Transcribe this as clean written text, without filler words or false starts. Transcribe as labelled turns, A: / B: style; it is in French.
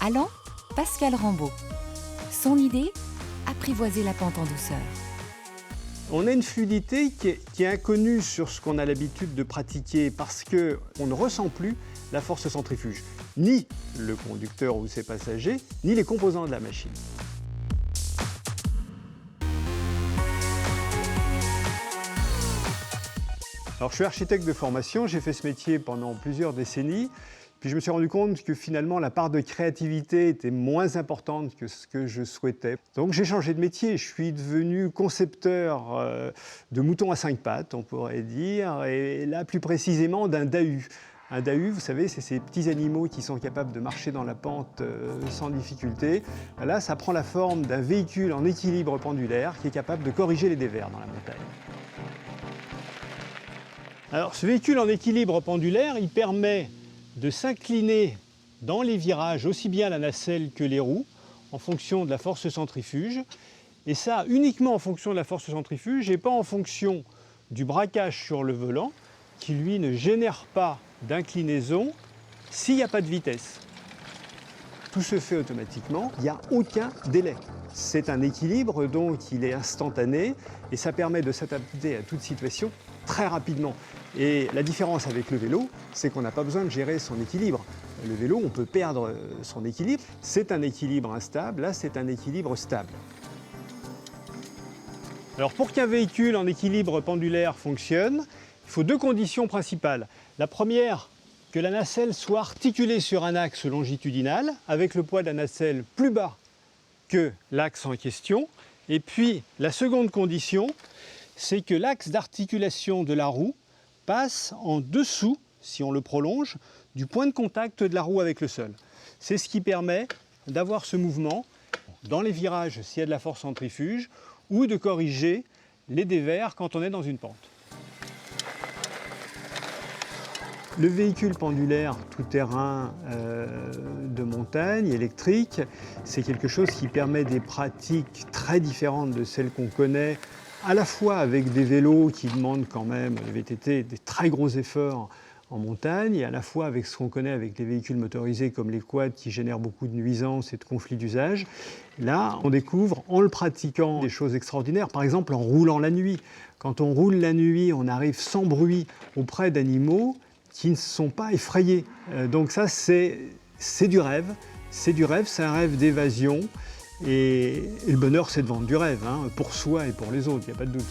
A: Allant, Pascal Rambaud. Son idée, apprivoiser la pente en douceur.
B: On a une fluidité qui est inconnue sur ce qu'on a l'habitude de pratiquer parce qu'on ne ressent plus la force centrifuge, ni le conducteur ou ses passagers, ni les composants de la machine. Alors, je suis architecte de formation, j'ai fait ce métier pendant plusieurs décennies. Puis je me suis rendu compte que finalement la part de créativité était moins importante que ce que je souhaitais. Donc j'ai changé de métier, je suis devenu concepteur de moutons à 5 pattes, on pourrait dire, et là plus précisément d'un dahu. Un dahu, vous savez, c'est ces petits animaux qui sont capables de marcher dans la pente sans difficulté. Là, ça prend la forme d'un véhicule en équilibre pendulaire qui est capable de corriger les dévers dans la montagne. Alors ce véhicule en équilibre pendulaire, il permet de s'incliner dans les virages, aussi bien la nacelle que les roues, en fonction de la force centrifuge. Et ça, uniquement en fonction de la force centrifuge et pas en fonction du braquage sur le volant, qui lui ne génère pas d'inclinaison s'il n'y a pas de vitesse. Tout se fait automatiquement, il n'y a aucun délai. C'est un équilibre, donc il est instantané et ça permet de s'adapter à toute situation très rapidement. Et la différence avec le vélo, c'est qu'on n'a pas besoin de gérer son équilibre. Le vélo, on peut perdre son équilibre. C'est un équilibre instable, là c'est un équilibre stable. Alors pour qu'un véhicule en équilibre pendulaire fonctionne, il faut deux conditions principales. La première, que la nacelle soit articulée sur un axe longitudinal, avec le poids de la nacelle plus bas que l'axe en question. Et puis la seconde condition, c'est que l'axe d'articulation de la roue passe en dessous, si on le prolonge, du point de contact de la roue avec le sol. C'est ce qui permet d'avoir ce mouvement dans les virages s'il y a de la force centrifuge ou de corriger les dévers quand on est dans une pente. Le véhicule pendulaire tout-terrain de montagne électrique, c'est quelque chose qui permet des pratiques très différentes de celles qu'on connaît, à la fois avec des vélos qui demandent quand même, les VTT, des très gros efforts en montagne, et à la fois avec ce qu'on connaît avec les véhicules motorisés comme les quads qui génèrent beaucoup de nuisances et de conflits d'usage. Là, on découvre en le pratiquant des choses extraordinaires, par exemple en roulant la nuit. Quand on roule la nuit, on arrive sans bruit auprès d'animaux qui ne sont pas effrayés. Donc ça, c'est du rêve. C'est du rêve, c'est un rêve d'évasion. Et le bonheur, c'est de vendre du rêve, hein, pour soi et pour les autres, il n'y a pas de doute.